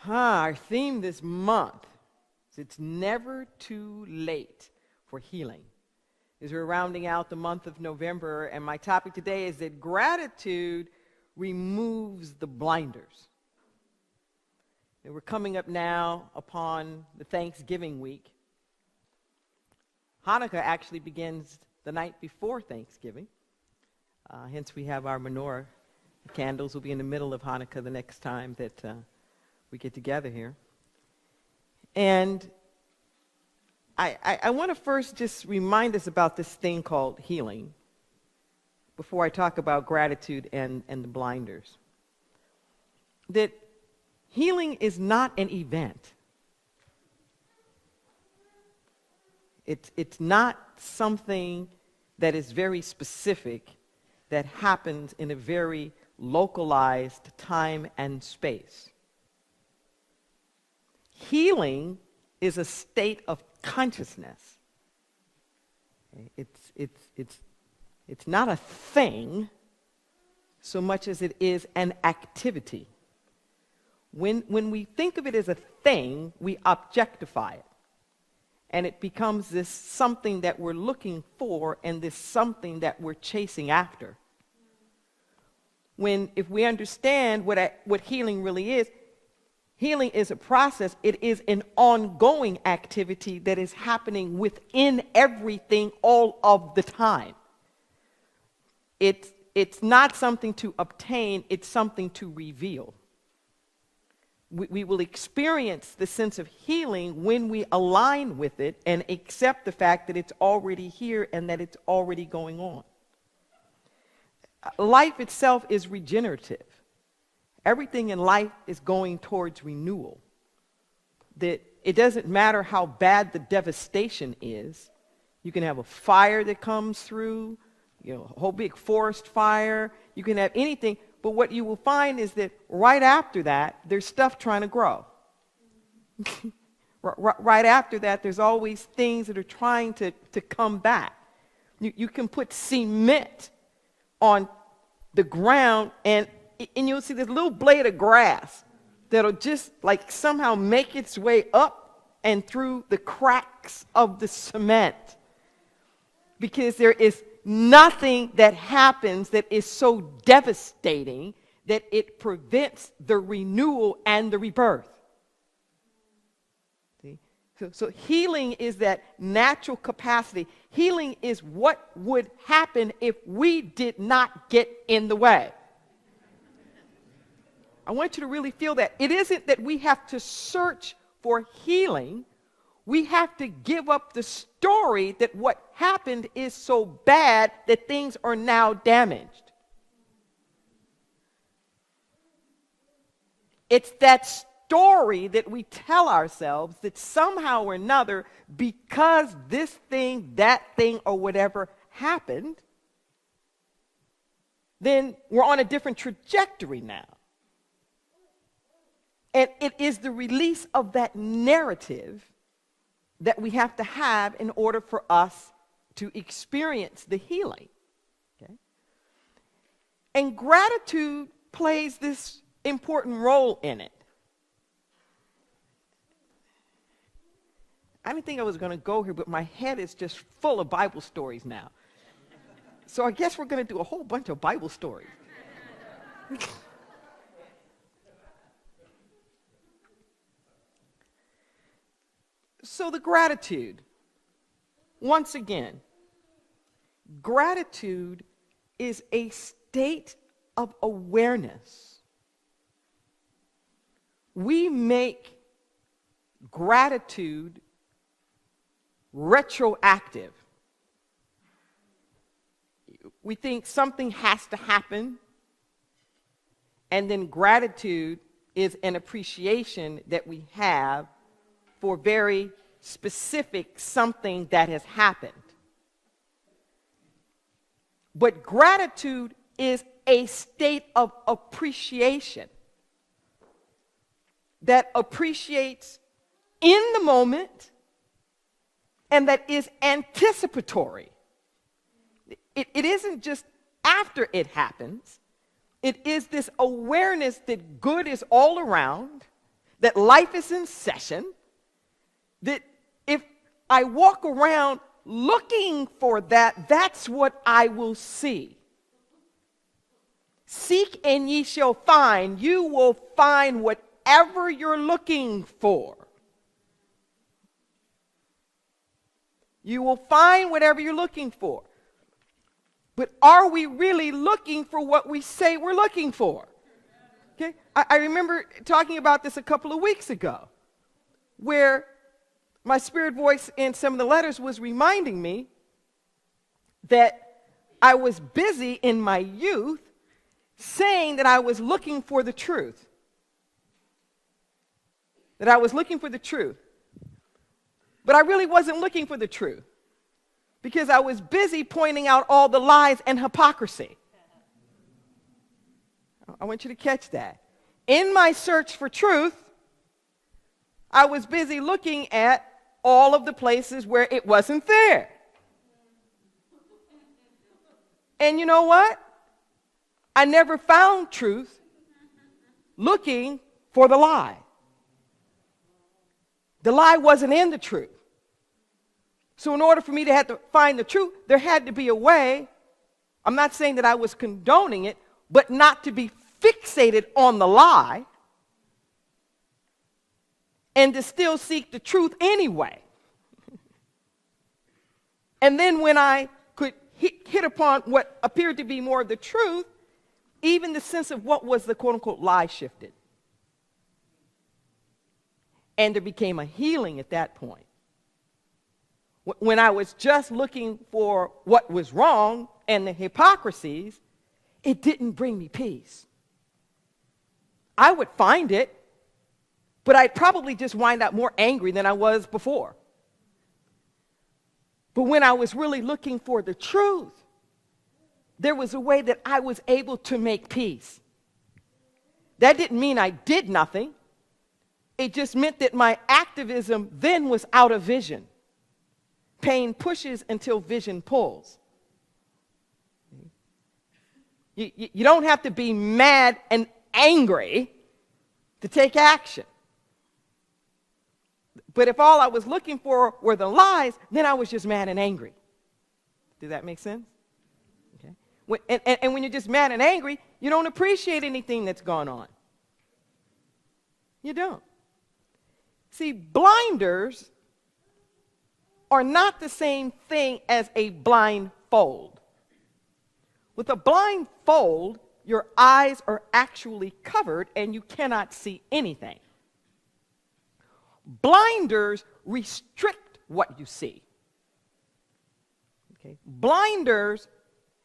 Our theme this month is it's never too late for healing. As we're rounding out the month of November, and my topic today is that gratitude removes the blinders. And we're coming up now upon the Thanksgiving week. Hanukkah actually begins the night before Thanksgiving. Hence we have our menorah. The candles will be in the middle of Hanukkah the next time that we get together here. And I want to first just remind us about this thing called healing before I talk about gratitude and the blinders. That healing is not an event. It's not something that is very specific that happens in a very localized time and space. Healing is a state of consciousness. It's not a thing so much as it is an activity. When we think of it as a thing, we objectify it. And it becomes this something that we're looking for and this something that we're chasing after. If we understand what healing really is, healing is a process. It is an ongoing activity that is happening within everything all of the time. It's not something to obtain, it's something to reveal. We will experience the sense of healing when we align with it and accept the fact that it's already here and that it's already going on. Life itself is regenerative. Everything in life is going towards renewal. That it doesn't matter how bad the devastation is. You can have a fire that comes through, a whole big forest fire. You can have anything. But what you will find is that right after that, there's stuff trying to grow. Right after that, there's always things that are trying to come back. You can put cement on the ground, and you'll see this little blade of grass that'll just like somehow make its way up and through the cracks of the cement. Because there is nothing that happens that is so devastating that it prevents the renewal and the rebirth. See? So healing is that natural capacity. Healing is what would happen if we did not get in the way. I want you to really feel that. It isn't that we have to search for healing. We have to give up the story that what happened is so bad that things are now damaged. It's that story that we tell ourselves that somehow or another, because this thing, that thing, or whatever happened, then we're on a different trajectory now. And it is the release of that narrative that we have to have in order for us to experience the healing. Okay? And gratitude plays this important role in it. I didn't think I was going to go here, but my head is just full of Bible stories now. So I guess we're going to do a whole bunch of Bible stories. So the gratitude, once again, gratitude is a state of awareness. We make gratitude retroactive. We think something has to happen, and then gratitude is an appreciation that we have for very specific something that has happened. But gratitude is a state of appreciation that appreciates in the moment and that is anticipatory. It isn't just after it happens. It is this awareness that good is all around, that life is in session, that if I walk around looking for that, that's what I will see. Seek and ye shall find. You will find whatever you're looking for. You will find whatever you're looking for. But are we really looking for what we say we're looking for? Okay? I remember talking about this a couple of weeks ago, where my spirit voice in some of the letters was reminding me that I was busy in my youth saying that I was looking for the truth. That I was looking for the truth. But I really wasn't looking for the truth, because I was busy pointing out all the lies and hypocrisy. I want you to catch that. In my search for truth, I was busy looking at all of the places where it wasn't there. And you know what? I never found truth looking for the lie. The lie wasn't in the truth. So in order for me to have to find the truth, there had to be a way, I'm not saying that I was condoning it, but not to be fixated on the lie and to still seek the truth anyway. And then when I could hit upon what appeared to be more of the truth, even the sense of what was the quote-unquote lie shifted. And there became a healing at that point. When I was just looking for what was wrong and the hypocrisies, it didn't bring me peace. I would find it, but I'd probably just wind up more angry than I was before. But when I was really looking for the truth, there was a way that I was able to make peace. That didn't mean I did nothing. It just meant that my activism then was out of vision. Pain pushes until vision pulls. You don't have to be mad and angry to take action. But if all I was looking for were the lies, then I was just mad and angry. Does that make sense? Okay. And when you're just mad and angry, you don't appreciate anything that's gone on. You don't. See, blinders are not the same thing as a blindfold. With a blindfold, your eyes are actually covered and you cannot see anything. Blinders restrict what you see. Okay? Blinders,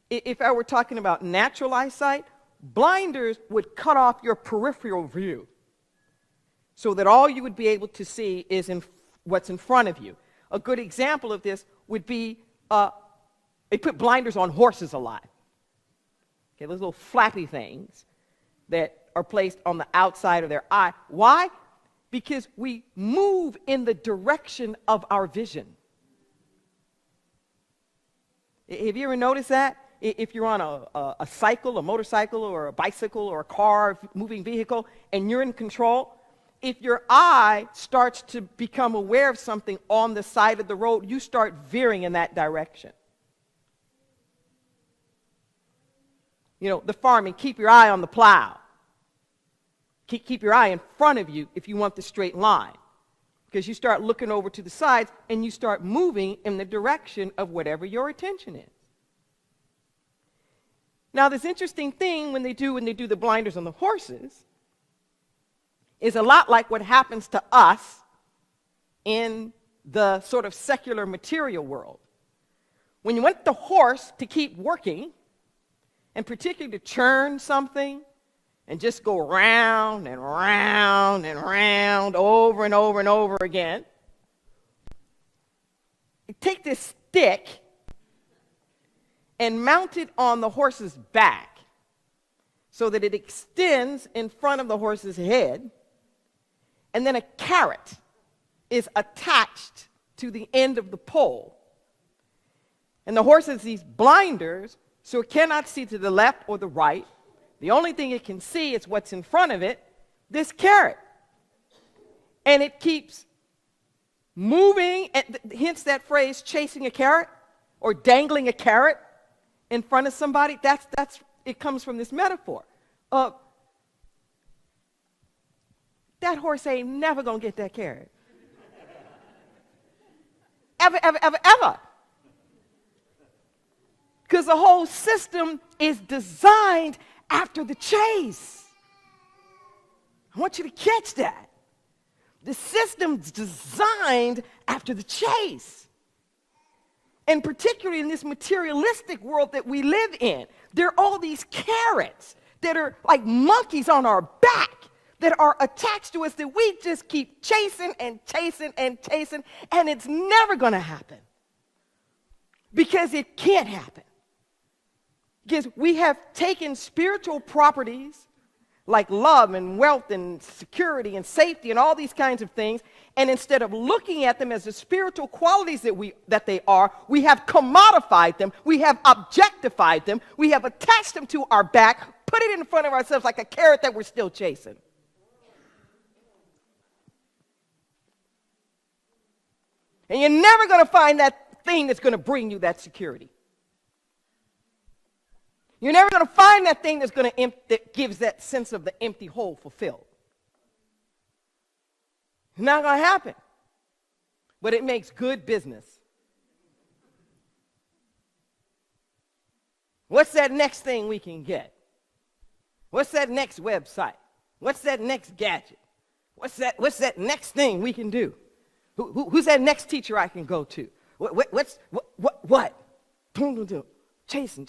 if I were talking about natural eyesight, blinders would cut off your peripheral view so that all you would be able to see is what's in front of you. A good example of this would be, they put blinders on horses a lot. Okay, those little flappy things that are placed on the outside of their eye. Why? Because we move in the direction of our vision. Have you ever noticed that? If you're on a cycle, a motorcycle, or a bicycle, or a car, moving vehicle, and you're in control, if your eye starts to become aware of something on the side of the road, you start veering in that direction. You know, the farming, keep your eye on the plow. Keep your eye in front of you if you want the straight line. Because you start looking over to the sides and you start moving in the direction of whatever your attention is. Now, this interesting thing when they do the blinders on the horses is a lot like what happens to us in the sort of secular material world. When you want the horse to keep working, and particularly to churn something, and just go round and round and round over and over and over again, you take this stick and mount it on the horse's back so that it extends in front of the horse's head, and then a carrot is attached to the end of the pole. And the horse has these blinders, so it cannot see to the left or the right. The only thing it can see is what's in front of it, this carrot. And it keeps moving, and hence that phrase, chasing a carrot or dangling a carrot in front of somebody. It comes from this metaphor of that horse ain't never going to get that carrot. Ever, ever, ever, ever. Because the whole system is designed after the chase. I want you to catch that. The system's designed after the chase. And particularly in this materialistic world that we live in, there are all these carrots that are like monkeys on our back that are attached to us that we just keep chasing and chasing and chasing, and it's never going to happen. Because it can't happen. Because we have taken spiritual properties like love and wealth and security and safety and all these kinds of things, and instead of looking at them as the spiritual qualities that they are, we have commodified them, we have objectified them, we have attached them to our back, put it in front of ourselves like a carrot that we're still chasing. And you're never going to find that thing that's going to bring you that security. You're never going to find that thing that gives that sense of the empty hole fulfilled. It's not going to happen. But it makes good business. What's that next thing we can get? What's that next website? What's that next gadget? What's that next thing we can do? Who's that next teacher I can go to? What? Chasing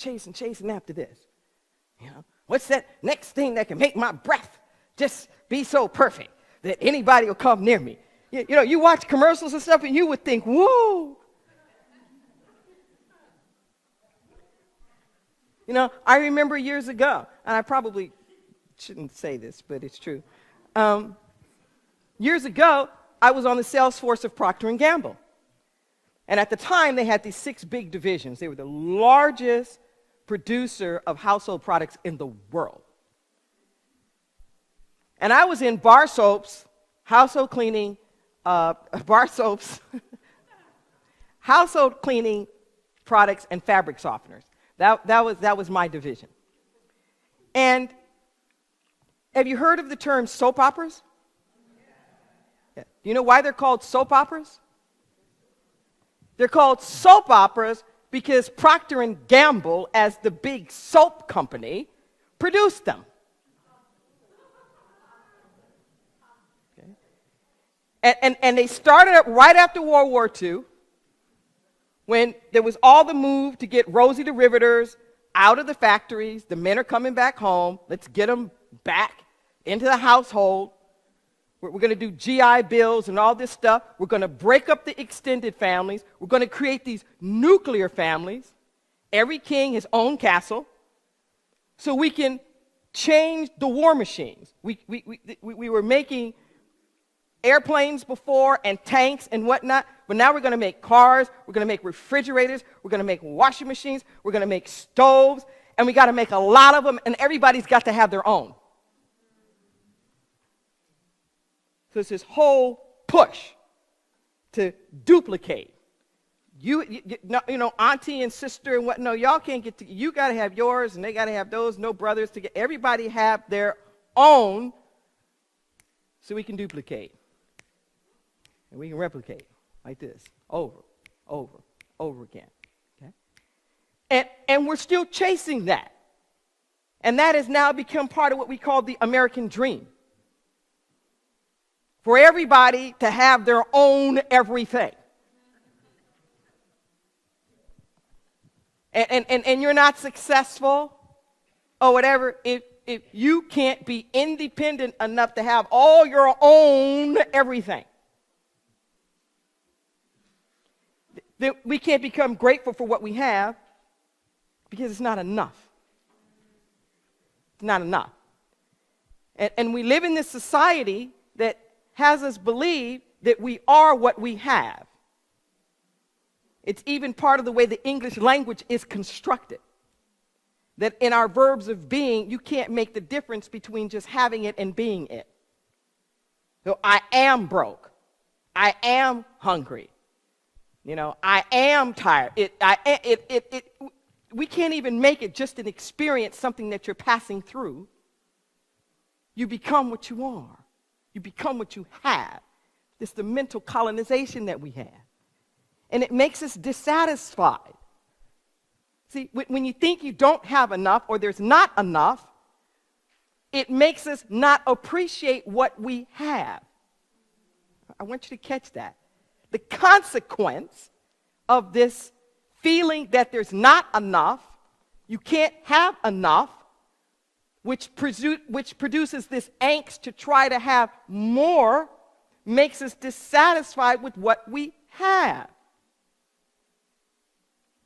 after this. You know, what's that next thing that can make my breath just be so perfect that anybody will come near me? You know, you watch commercials and stuff and you would think, whoa. You know, I remember years ago, and I probably shouldn't say this, but it's true. Years ago, I was on the sales force of Procter & Gamble. And at the time, they had these 6 big divisions. They were the largest producer of household products in the world. And I was in bar soaps, household cleaning, household cleaning products, and fabric softeners. That was my division. And have you heard of the term soap operas? Yeah. Do you know why they're called soap operas? They're called soap operas because Procter & Gamble, as the big soap company, produced them. Okay. And they started up right after World War II, when there was all the move to get Rosie the Riveters out of the factories. The men are coming back home. Let's get them back into the household. We're going to do GI Bills and all this stuff. We're going to break up the extended families. We're going to create these nuclear families. Every king his own castle. So we can change the war machines. We were making airplanes before and tanks and whatnot, but now we're going to make cars. We're going to make refrigerators. We're going to make washing machines. We're going to make stoves. And we got to make a lot of them, and everybody's got to have their own. So it's this whole push to duplicate. You know, auntie and sister and what? No, y'all can't get together. You got to have yours, and they got to have those. No brothers together. Everybody have their own, so we can duplicate and we can replicate like this over again. Okay, and we're still chasing that, and that has now become part of what we call the American dream. For everybody to have their own everything. And you're not successful or whatever if you can't be independent enough to have all your own everything. Then we can't become grateful for what we have because it's not enough. It's not enough. And we live in this society that has us believe that we are what we have. It's even part of the way the English language is constructed. That in our verbs of being, you can't make the difference between just having it and being it. So I am broke. I am hungry. I am tired. We can't even make it just an experience, something that you're passing through. You become what you are. You become what you have. It's the mental colonization that we have. And it makes us dissatisfied. See, when you think you don't have enough or there's not enough, it makes us not appreciate what we have. I want you to catch that. The consequence of this feeling that there's not enough, you can't have enough, which produces this angst to try to have more, makes us dissatisfied with what we have.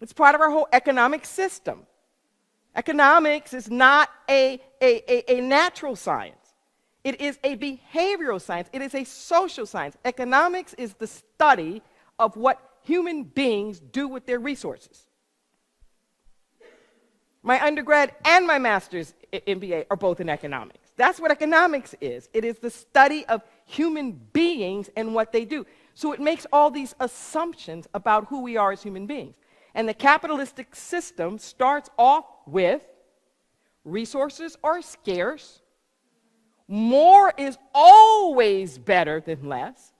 It's part of our whole economic system. Economics is not a natural science. It is a behavioral science. It is a social science. Economics is the study of what human beings do with their resources. My undergrad and my master's MBA are both in economics. That's what economics is. It is the study of human beings and what they do. So it makes all these assumptions about who we are as human beings. And the capitalistic system starts off with resources are scarce, more is always better than less,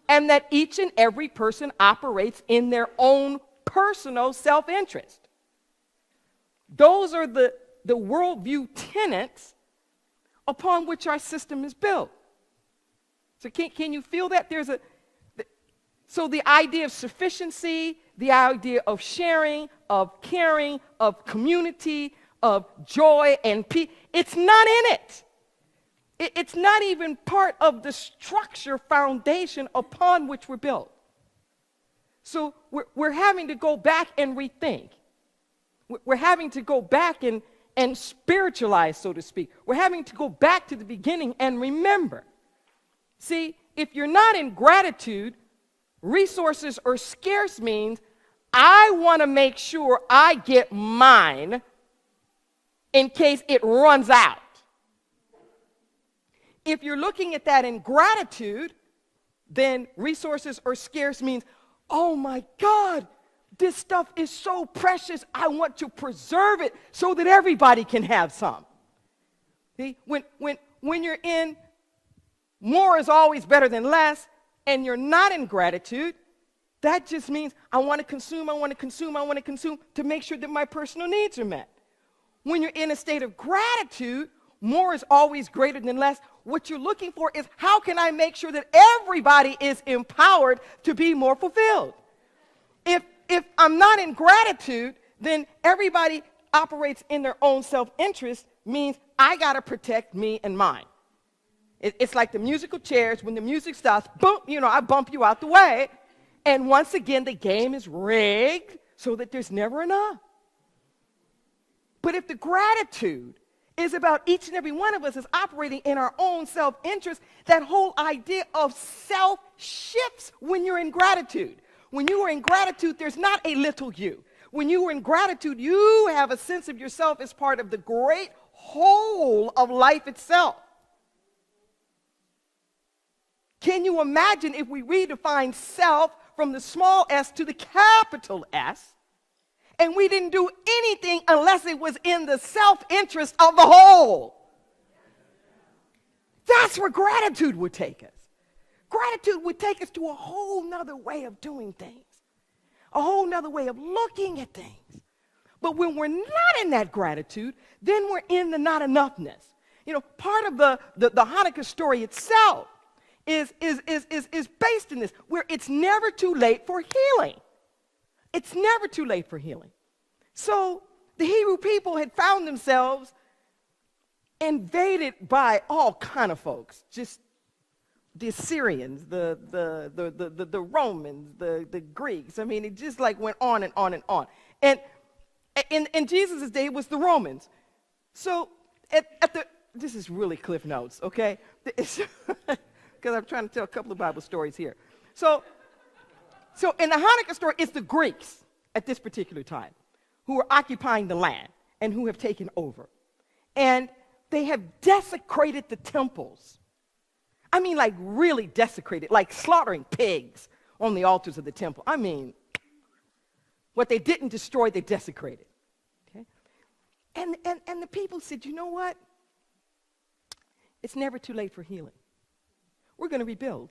and that each and every person operates in their own personal self-interest. Those are the worldview tenets upon which our system is built. So can you feel that? So the idea of sufficiency, the idea of sharing, of caring, of community, of joy and peace, it's not in it. It's not even part of the structure foundation upon which we're built. So we're having to go back and rethink. We're having to go back and spiritualize, so to speak. We're having to go back to the beginning and remember. See, if you're not in gratitude, resources are scarce means I want to make sure I get mine in case it runs out. If you're looking at that in gratitude, then resources are scarce means, oh my God, this stuff is so precious, I want to preserve it so that everybody can have some. See, when you're in more is always better than less, and you're not in gratitude, that just means I want to consume to make sure that my personal needs are met. When you're in a state of gratitude, more is always greater than less. What you're looking for is how can I make sure that everybody is empowered to be more fulfilled? If I'm not in gratitude, then everybody operates in their own self-interest, means I got to protect me and mine. It's like the musical chairs. When the music stops, boom, I bump you out the way. And once again, the game is rigged so that there's never enough. But if the gratitude is about each and every one of us is operating in our own self-interest, that whole idea of self shifts when you're in gratitude. When you are in gratitude, there's not a little you. When you are in gratitude, you have a sense of yourself as part of the great whole of life itself. Can you imagine if we redefine self from the small s to the capital S, and we didn't do anything unless it was in the self-interest of the whole? That's where gratitude would take us. Gratitude would take us to a whole nother way of doing things, a whole nother way of looking at things. But when we're not in that gratitude, then we're in the not enoughness. Part of the Hanukkah story itself is based in this, where it's never too late for healing. It's never too late for healing. So the Hebrew people had found themselves invaded by all kind of folks, just the Assyrians, the Romans, the Greeks. I mean, it just like went on and on and on. And in Jesus' day, it was the Romans. So this is really Cliff Notes, okay? Because I'm trying to tell a couple of Bible stories here. So in the Hanukkah story, it's the Greeks at this particular time who are occupying the land and who have taken over. And they have desecrated the temples. I mean, like really desecrated, like slaughtering pigs on the altars of the temple. I mean, what they didn't destroy, they desecrated. Okay? And the people said, you know what? It's never too late for healing. We're going to rebuild.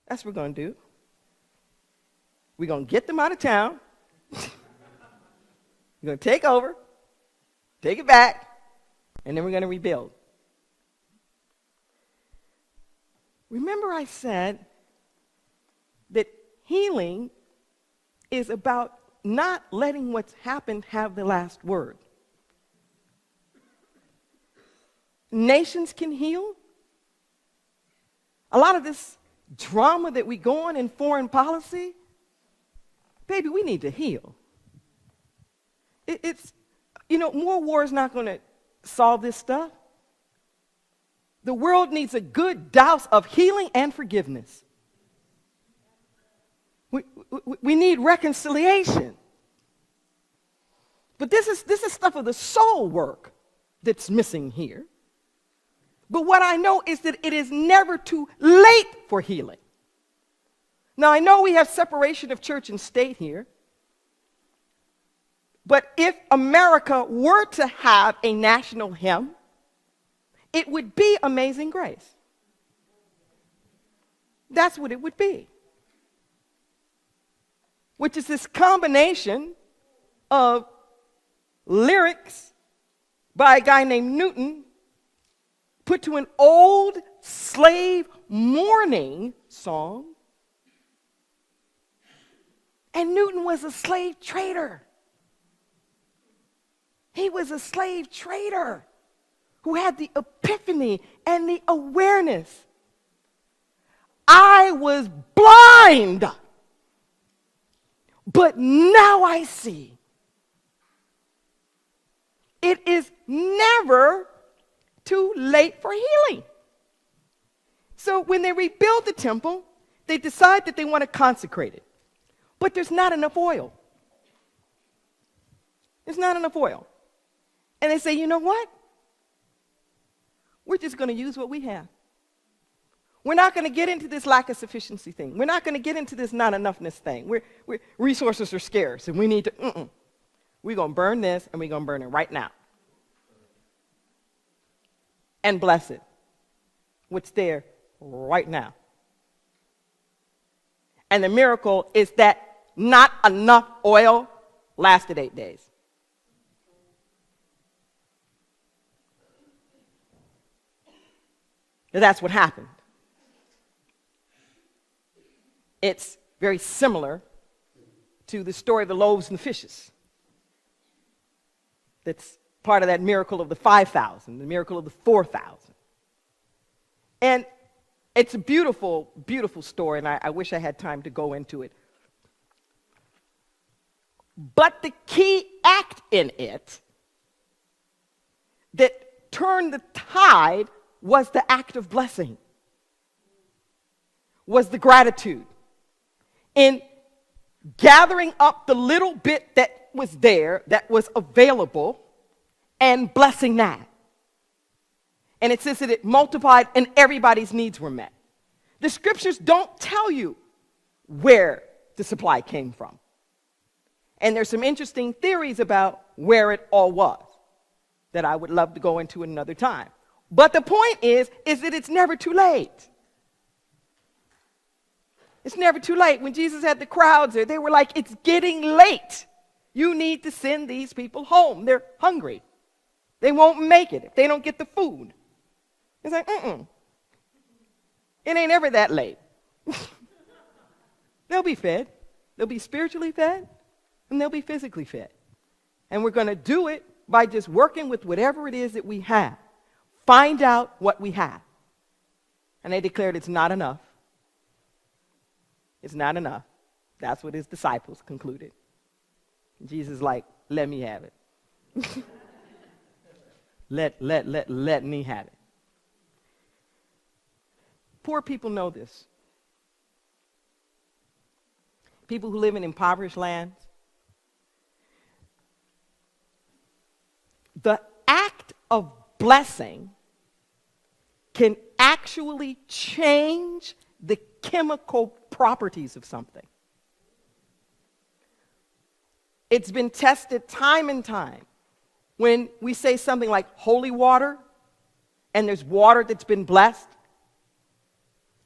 That's what we're going to do. We're going to get them out of town. We're going to take over, take it back, and then we're going to rebuild. Remember I said that healing is about not letting what's happened have the last word. Nations can heal. A lot of this drama that we go on in foreign policy, baby, we need to heal. More war is not going to solve this stuff. The world needs a good dose of healing and forgiveness. We need reconciliation. But this is stuff of the soul work that's missing here. But what I know is that it is never too late for healing. Now, I know we have separation of church and state here. But if America were to have a national hymn, it would be Amazing Grace. That's what it would be. Which is this combination of lyrics by a guy named Newton put to an old slave mourning song. And Newton was a slave trader. He was a slave trader who had the epiphany and the awareness. I was blind, but now I see. It is never too late for healing. So when they rebuild the temple, they decide that they want to consecrate it. But there's not enough oil. There's not enough oil. And they say, you know what? We're just going to use what we have. We're not going to get into this lack of sufficiency thing. We're not going to get into this not enoughness thing. Resources are scarce, and we need to, We're going to burn this, and we're going to burn it right now. And bless it. What's there right now. And the miracle is that not enough oil lasted 8 days. That's what happened. It's very similar to the story of the loaves and the fishes. That's part of that miracle of the 5,000, the miracle of the 4,000. And it's a beautiful, beautiful story, and I wish I had time to go into it. But the key act in it that turned the tide was the act of blessing, was the gratitude. In gathering up the little bit that was there, that was available, and blessing that. And it says that it multiplied and everybody's needs were met. The scriptures don't tell you where the supply came from. And there's some interesting theories about where it all was that I would love to go into another time. But the point is that it's never too late. It's never too late. When Jesus had the crowds there, they were like, it's getting late. You need to send these people home. They're hungry. They won't make it if they don't get the food. It's like, It ain't ever that late. They'll be fed. They'll be spiritually fed, and they'll be physically fed. And we're going to do it by just working with whatever it is that we have. Find out what we have. And they declared it's not enough. It's not enough. That's what his disciples concluded. Jesus is like, let me have it. let me have it. Poor people know this. People who live in impoverished lands. The act of blessing can actually change the chemical properties of something. It's been tested time and time. When we say something like holy water, and there's water that's been blessed,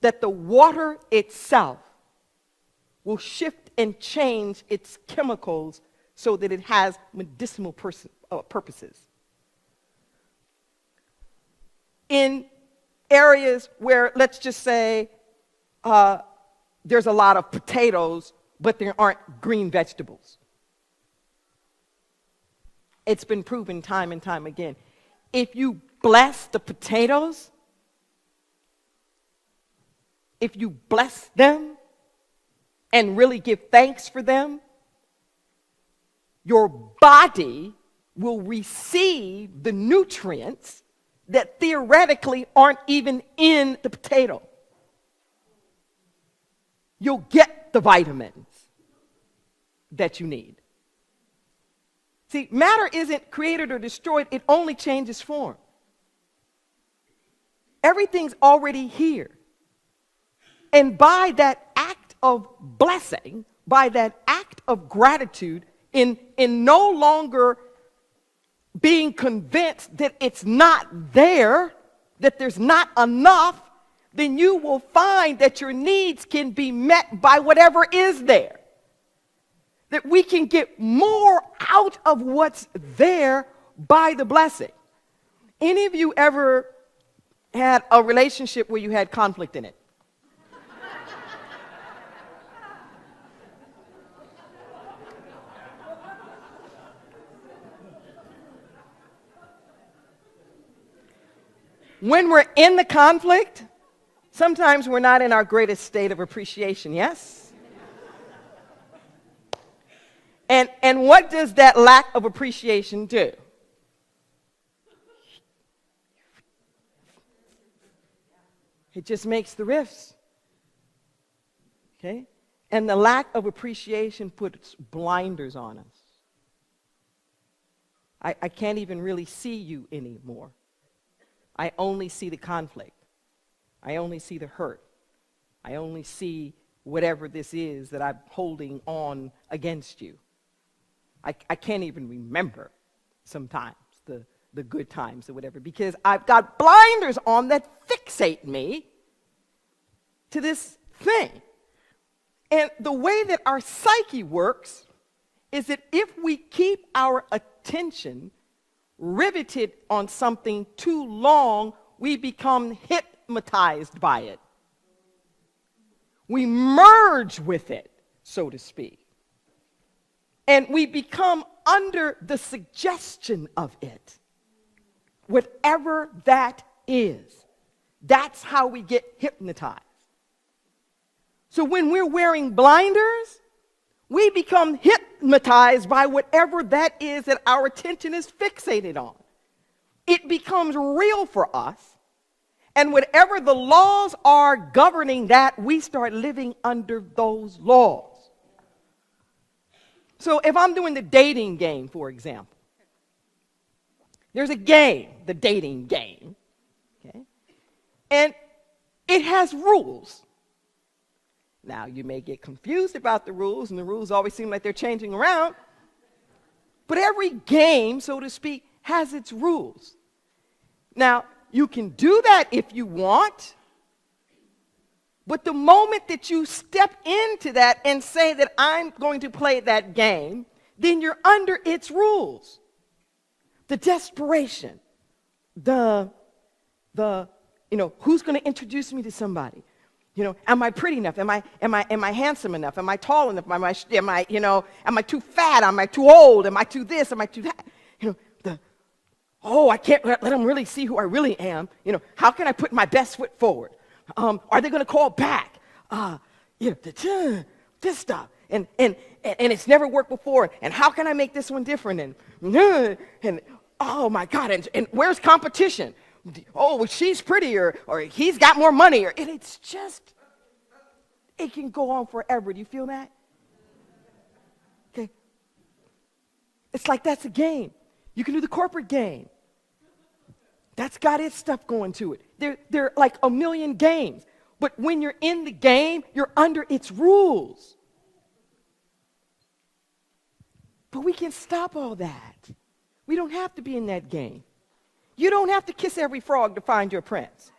that the water itself will shift and change its chemicals so that it has medicinal purposes. In areas where, let's just say, there's a lot of potatoes, but there aren't green vegetables. It's been proven time and time again. If you bless the potatoes, if you bless them and really give thanks for them, your body will receive the nutrients that theoretically aren't even in the potato. You'll get the vitamins that you need. See, matter isn't created or destroyed, it only changes form. Everything's already here. And by that act of blessing, by that act of gratitude, in no longer being convinced that it's not there, that there's not enough, then you will find that your needs can be met by whatever is there. That we can get more out of what's there by the blessing. Any of you ever had a relationship where you had conflict in it? When we're in the conflict, sometimes we're not in our greatest state of appreciation, yes? And what does that lack of appreciation do? It just makes the rifts. Okay? And the lack of appreciation puts blinders on us. I can't even really see you anymore. I only see the conflict. I only see the hurt. I only see whatever this is that I'm holding on against you. I can't even remember sometimes the good times or whatever, because I've got blinders on that fixate me to this thing. And the way that our psyche works is that if we keep our attention riveted on something too long, we become hypnotized by it. We merge with it, so to speak. And we become under the suggestion of it. Whatever that is, that's how we get hypnotized. So when we're wearing blinders, we become hypnotized by whatever that is that our attention is fixated on. It becomes real for us. And whatever the laws are governing that, we start living under those laws. So if I'm doing the dating game, for example, there's a game, the dating game, okay? And it has rules. Now, you may get confused about the rules, and the rules always seem like they're changing around. But every game, so to speak, has its rules. Now, you can do that if you want, but the moment that you step into that and say that I'm going to play that game, then you're under its rules. The desperation, who's going to introduce me to somebody? Am I pretty enough? Am I handsome enough? Am I tall enough? Am I too fat? Am I too old? Am I too this? Am I too that? I can't let them really see who I really am. How can I put my best foot forward? Are they going to call back? This stuff. And it's never worked before. And how can I make this one different? And oh my God, and where's competition? Oh, well, she's prettier, or he's got more money, and it's just, it can go on forever. Do you feel that? Okay. It's like that's a game. You can do the corporate game. That's got its stuff going to it. There are like a million games. But when you're in the game, you're under its rules. But we can stop all that. We don't have to be in that game. You don't have to kiss every frog to find your prince.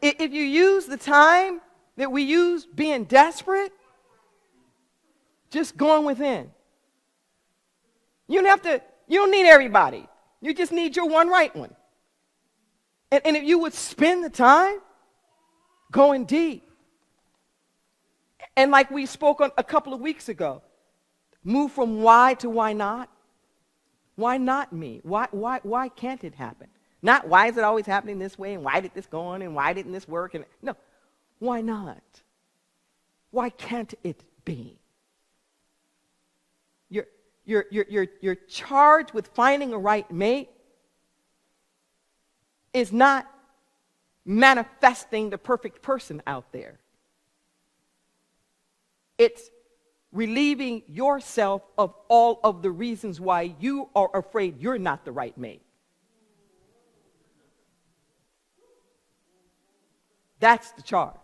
If you use the time that we use being desperate, just going within. You don't need everybody. You just need your one right one. And if you would spend the time going deep, and like we spoke on a couple of weeks ago, move from why to why not. Why not me? Why can't it happen? Not why is it always happening this way, and why did this go on, and why didn't this work? And no, why not? Why can't it be? You're charged with finding a right mate is not manifesting the perfect person out there. It's relieving yourself of all of the reasons why you are afraid you're not the right mate. That's the charge.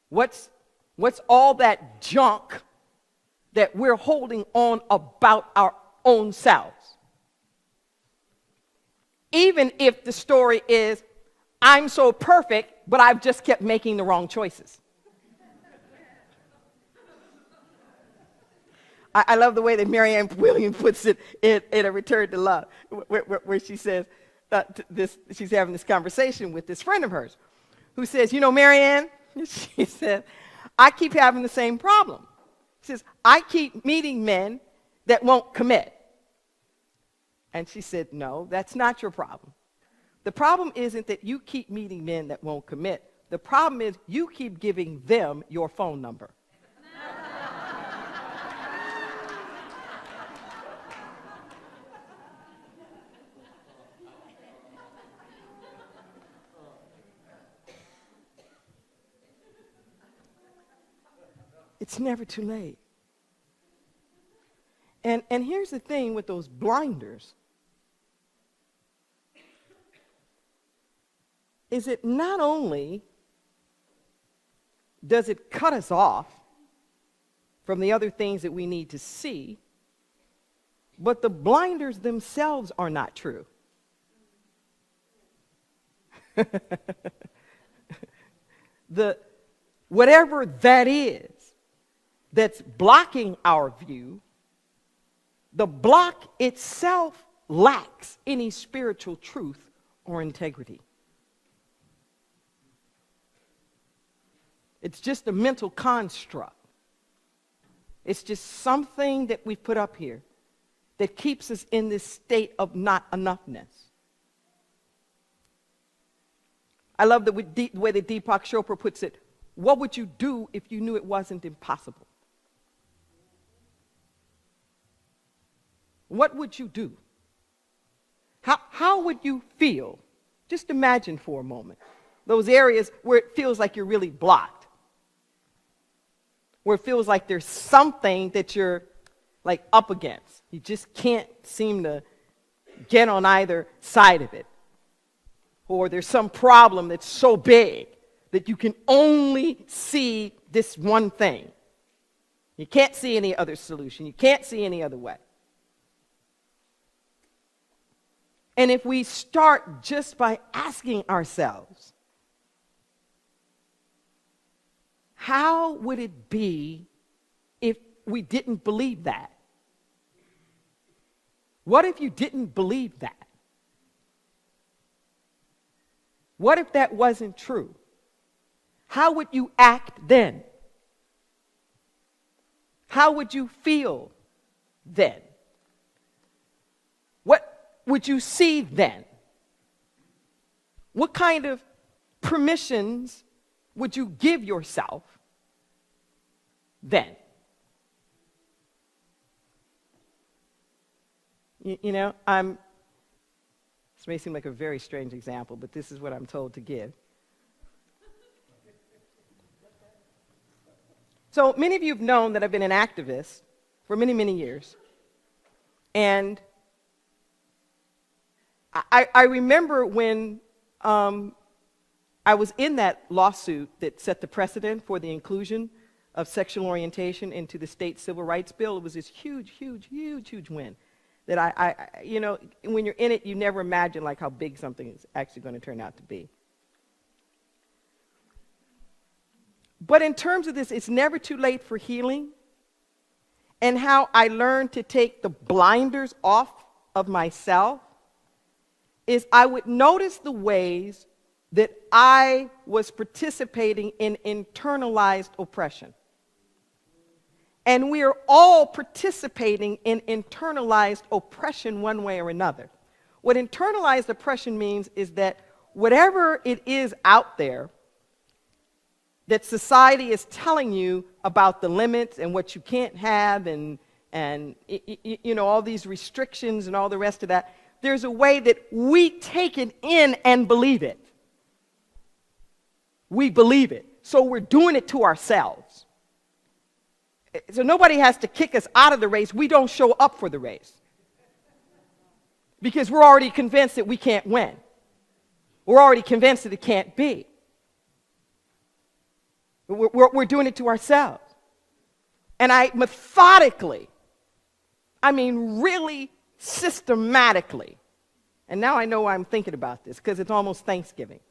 What's all that junk that we're holding on about our own selves? Even if the story is, I'm so perfect, but I've just kept making the wrong choices. I love the way that Marianne Williams puts it in A Return to Love, where she says, she's having this conversation with this friend of hers, who says, Marianne, she said, I keep having the same problem. She says, I keep meeting men that won't commit. And she said, no, that's not your problem. The problem isn't that you keep meeting men that won't commit. The problem is you keep giving them your phone number. It's never too late. And here's the thing with those blinders, is it not only does it cut us off from the other things that we need to see, but the blinders themselves are not true. Whatever that is that's blocking our view, the block itself lacks any spiritual truth or integrity. It's just a mental construct. It's just something that we put up here that keeps us in this state of not enoughness. I love the way that Deepak Chopra puts it. What would you do if you knew it wasn't impossible? What would you do? How would you feel? Just imagine for a moment those areas where it feels like you're really blocked, where it feels like there's something that you're like up against. You just can't seem to get on either side of it. Or there's some problem that's so big that you can only see this one thing. You can't see any other solution. You can't see any other way. And if we start just by asking ourselves, how would it be if we didn't believe that? What if you didn't believe that? What if that wasn't true? How would you act then? How would you feel then? What would you see then? What kind of permissions would you give yourself then? This may seem like a very strange example, but this is what I'm told to give. So many of you have known that I've been an activist for many, many years. And I remember when I was in that lawsuit that set the precedent for the inclusion of sexual orientation into the state civil rights bill. It was this huge, huge, huge, huge win that I when you're in it, you never imagine like how big something is actually going to turn out to be. But in terms of this, it's never too late for healing, and how I learned to take the blinders off of myself is I would notice the ways that I was participating in internalized oppression. And we are all participating in internalized oppression one way or another. What internalized oppression means is that whatever it is out there that society is telling you about the limits and what you can't have and all these restrictions and all the rest of that, there's a way that we take it in and believe it. We believe it. So we're doing it to ourselves. So nobody has to kick us out of the race. We don't show up for the race. Because we're already convinced that we can't win. We're already convinced that it can't be. We're doing it to ourselves. And I methodically, really systematically, and now I know why I'm thinking about this, because it's almost Thanksgiving.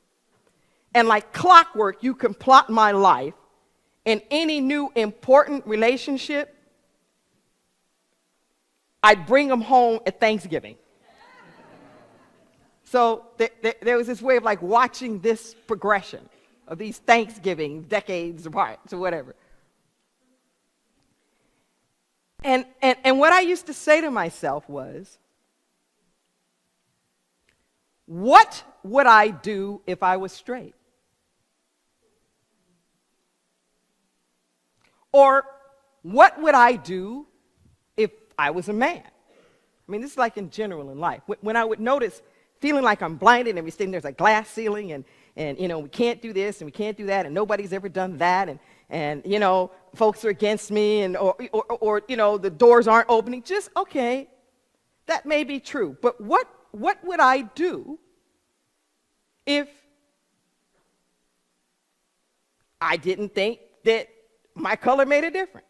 And like clockwork, you can plot my life, and any new important relationship, I'd bring them home at Thanksgiving. So there was this way of like watching this progression of these Thanksgiving decades apart, so whatever. And what I used to say to myself was, what would I do if I was straight? Or what would I do if I was a man? This is like in general in life. When I would notice feeling like I'm blinded and there's a glass ceiling and we can't do this and we can't do that and nobody's ever done that and folks are against me and or the doors aren't opening. Just, okay, that may be true. But what would I do if I didn't think that my color made a difference?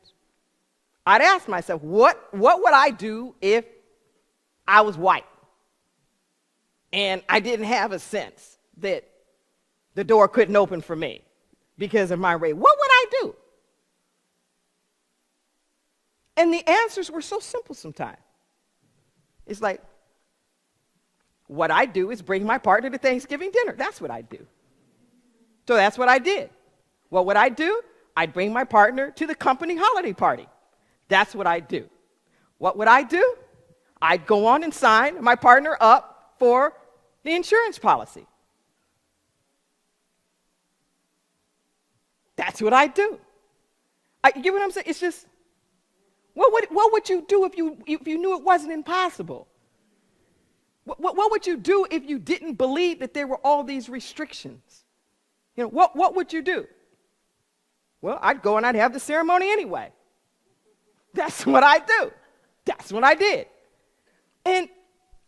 I'd ask myself, what would I do if I was white and I didn't have a sense that the door couldn't open for me because of my race? What would I do? And the answers were so simple sometimes. It's like, what I do is bring my partner to Thanksgiving dinner. That's what I do. So that's what I did. What would I do? I'd bring my partner to the company holiday party. That's what I do. What would I do? I'd go on and sign my partner up for the insurance policy. That's what I do. You get what I'm saying? It's just, what would you do if you knew it wasn't impossible? What would you do if you didn't believe that there were all these restrictions? What would you do? Well, I'd go and I'd have the ceremony anyway. That's what I do. That's what I did. And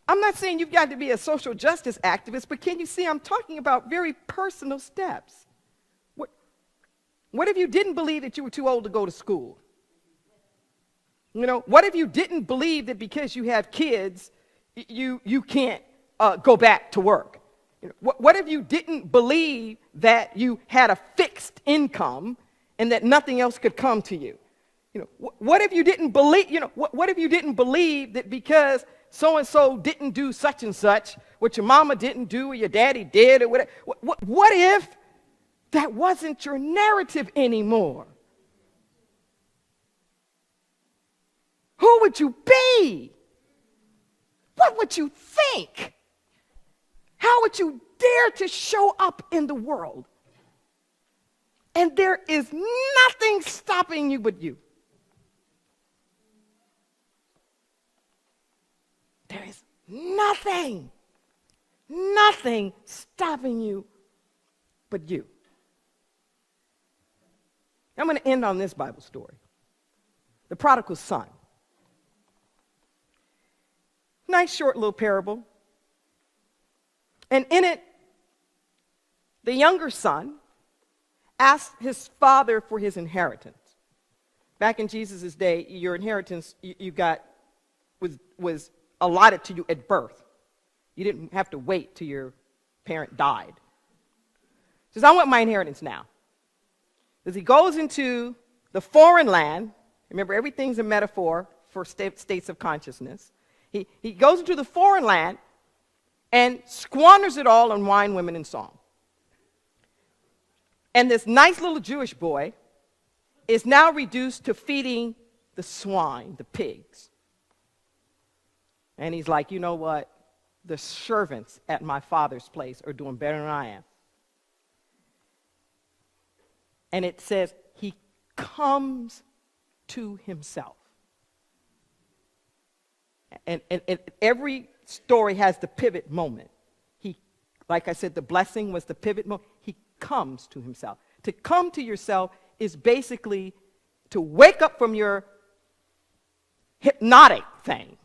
I'm not saying you've got to be a social justice activist, but can you see I'm talking about very personal steps? What if you didn't believe that you were too old to go to school? What if you didn't believe that because you have kids, you can't go back to work? What if you didn't believe that you had a fixed income and that nothing else could come to you? What if you didn't believe? What if you didn't believe that because so and so didn't do such and such, what your mama didn't do or your daddy did or whatever? What if that wasn't your narrative anymore? Who would you be? What would you think? How would you dare to show up in the world? And there is nothing stopping you but you. There is nothing stopping you but you. I'm going to end on this Bible story. The prodigal son. Nice short little parable. And in it, the younger son asked his father for his inheritance. Back in Jesus' day, your inheritance you got was allotted to you at birth. You didn't have to wait till your parent died. He says, I want my inheritance now. As he goes into the foreign land, remember everything's a metaphor for states of consciousness. He goes into the foreign land and squanders it all on wine, women, and song. And this nice little Jewish boy is now reduced to feeding the swine, the pigs. And he's like, you know what? The servants at my father's place are doing better than I am. And it says he comes to himself. And every story has the pivot moment. Like I said, the blessing was the pivot moment. He comes to himself. To come to yourself is basically to wake up from your hypnotic thing.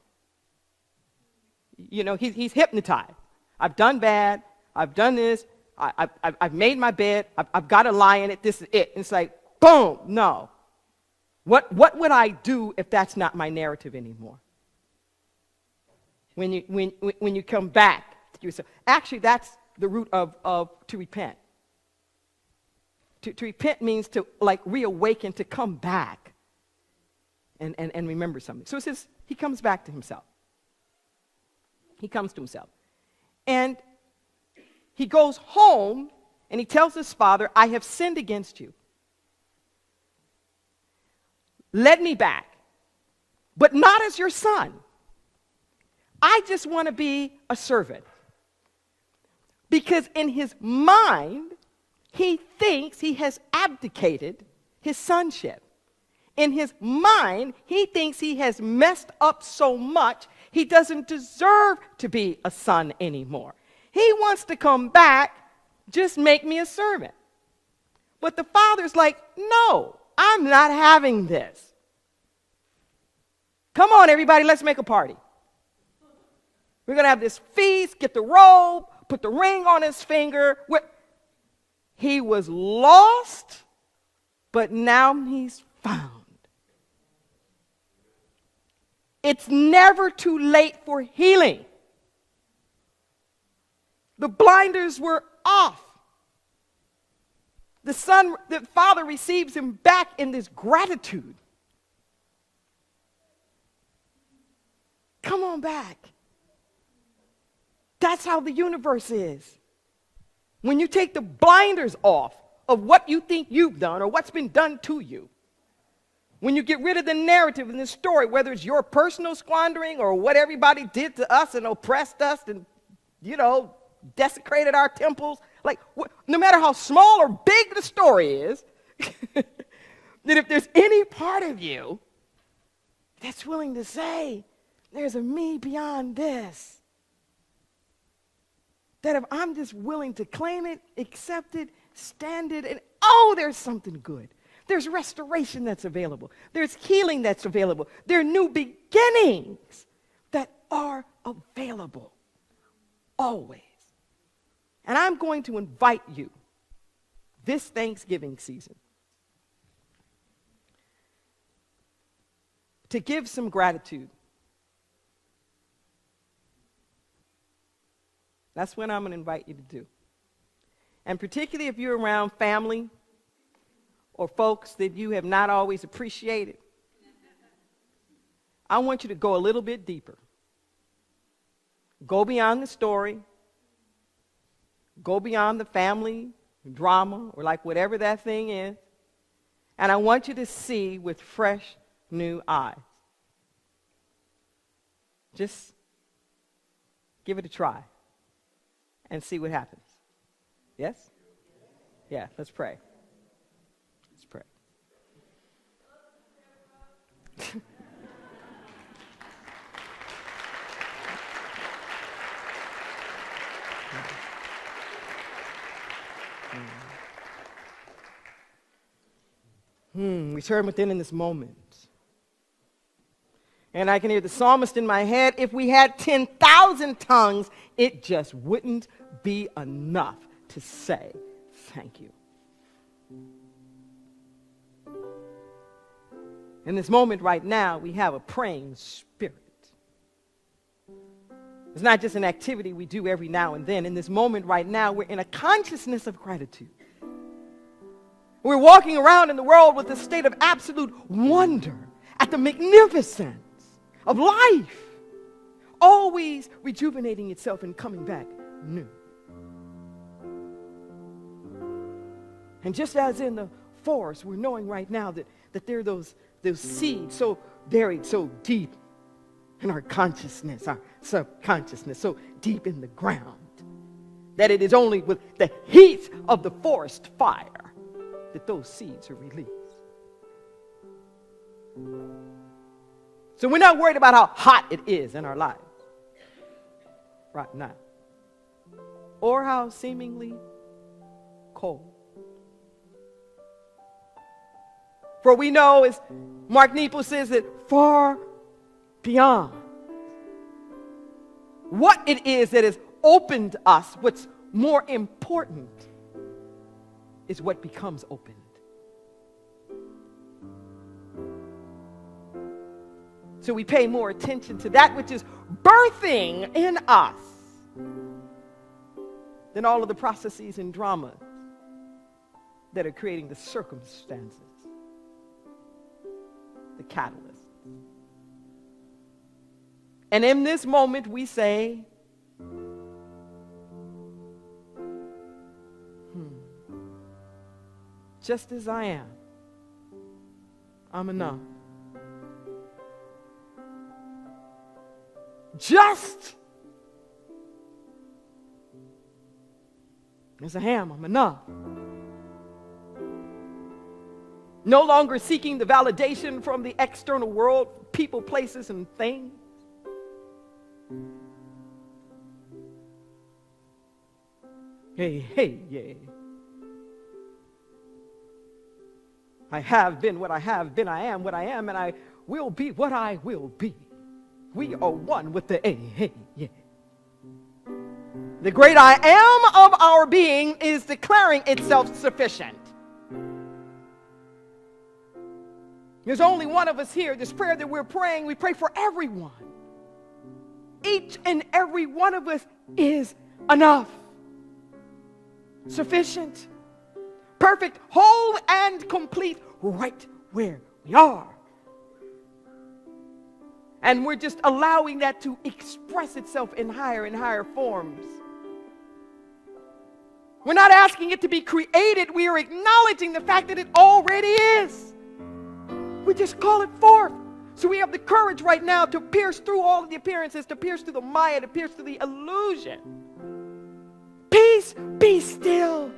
You know, he's hypnotized. I've done bad. I've done this. I've made my bed. I've got to lie in it. This is it. And it's like, boom, no. What would I do if that's not my narrative anymore? When you come back to yourself. Actually, that's the root of to repent. To repent means to like reawaken, to come back and remember something. So it says he comes back to himself. He comes to himself. And he goes home and he tells his father, I have sinned against you. Let me back, but not as your son. I just want to be a servant. Because in his mind, he thinks he has abdicated his sonship. In his mind, he thinks he has messed up so much, he doesn't deserve to be a son anymore. He wants to come back, just make me a servant. But the father's like, no, I'm not having this. Come on, everybody, let's make a party. We're going to have this feast, get the robe, put the ring on his finger. He was lost, but now he's found. It's never too late for healing. The blinders were off. The father receives him back in this gratitude. Come on back. That's how the universe is. When you take the blinders off of what you think you've done or what's been done to you, when you get rid of the narrative in the story, whether it's your personal squandering or what everybody did to us and oppressed us and, desecrated our temples, no matter how small or big the story is, that if there's any part of you that's willing to say, there's a me beyond this, that if I'm just willing to claim it, accept it, stand it, and there's something good. There's restoration that's available. There's healing that's available. There are new beginnings that are available always. And I'm going to invite you this Thanksgiving season to give some gratitude. That's what I'm going to invite you to do. And particularly if you're around family or folks that you have not always appreciated, I want you to go a little bit deeper. Go beyond the story. Go beyond the family drama or whatever that thing is. And I want you to see with fresh, new eyes. Just give it a try and see what happens. Yes? Yeah, let's pray. Let's pray. Return within in this moment. And I can hear the psalmist in my head, if we had 10,000 tongues, it just wouldn't be enough to say thank you. In this moment right now, we have a praying spirit. It's not just an activity we do every now and then. In this moment right now, we're in a consciousness of gratitude. We're walking around in the world with a state of absolute wonder at the magnificence of life, always rejuvenating itself and coming back new. And just as in the forest, we're knowing right now that there are those seeds so buried so deep in our consciousness, our subconsciousness, so deep in the ground, that it is only with the heat of the forest fire that those seeds are released. So we're not worried about how hot it is in our lives right now, or how seemingly cold. For we know, as Mark Nepo says, that far beyond what it is that has opened us, what's more important is what becomes opened. So we pay more attention to that which is birthing in us than all of the processes and dramas that are creating the circumstances, the catalyst. And in this moment we say, just as I am, I'm enough. Just as I am, I'm enough. No longer seeking the validation from the external world, people, places, and things. Yeah. I have been what I have been, I am what I am, and I will be what I will be. We are one with the yeah. The great I am of our being is declaring itself sufficient. There's only one of us here. This prayer that we're praying, we pray for everyone. Each and every one of us is enough, sufficient, perfect, whole, and complete right where we are. And we're just allowing that to express itself in higher and higher forms. We're not asking it to be created. We are acknowledging the fact that it already is. We just call it forth. So we have the courage right now to pierce through all of the appearances, to pierce through the Maya, to pierce through the illusion. Peace, be still.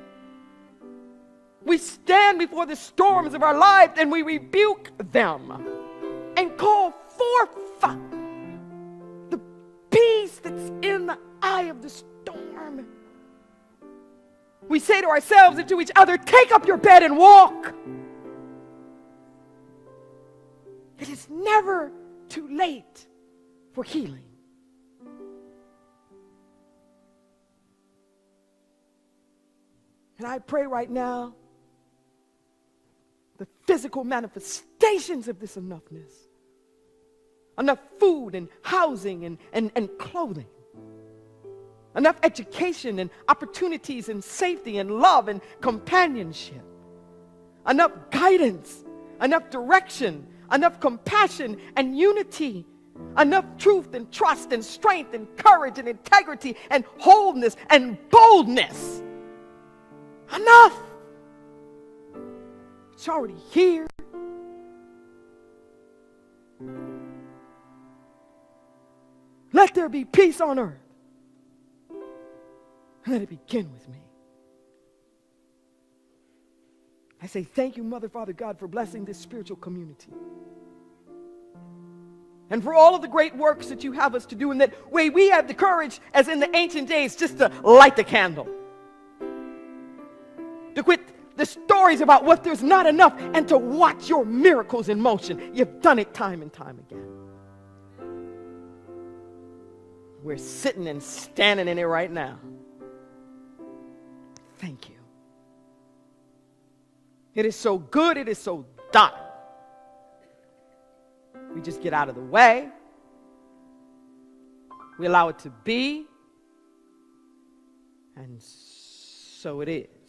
We stand before the storms of our lives and we rebuke them and call forth the peace that's in the eye of the storm. We say to ourselves and to each other, take up your bed and walk. It is never too late for healing. And I pray right now, the physical manifestations of this enoughness, enough food and housing and clothing, enough education and opportunities and safety and love and companionship, enough guidance, enough direction, enough compassion and unity, enough truth and trust and strength and courage and integrity and wholeness and boldness. Enough. It's already here. Let there be peace on earth. And let it begin with me. I say thank you, Mother, Father, God, for blessing this spiritual community. And for all of the great works that you have us to do, in that way we have the courage, as in the ancient days, just to light the candle. To quit the stories about what there's not enough and to watch your miracles in motion. You've done it time and time again. We're sitting and standing in it right now. Thank you. It is so good. It is so done. We just get out of the way. We allow it to be. And so it is.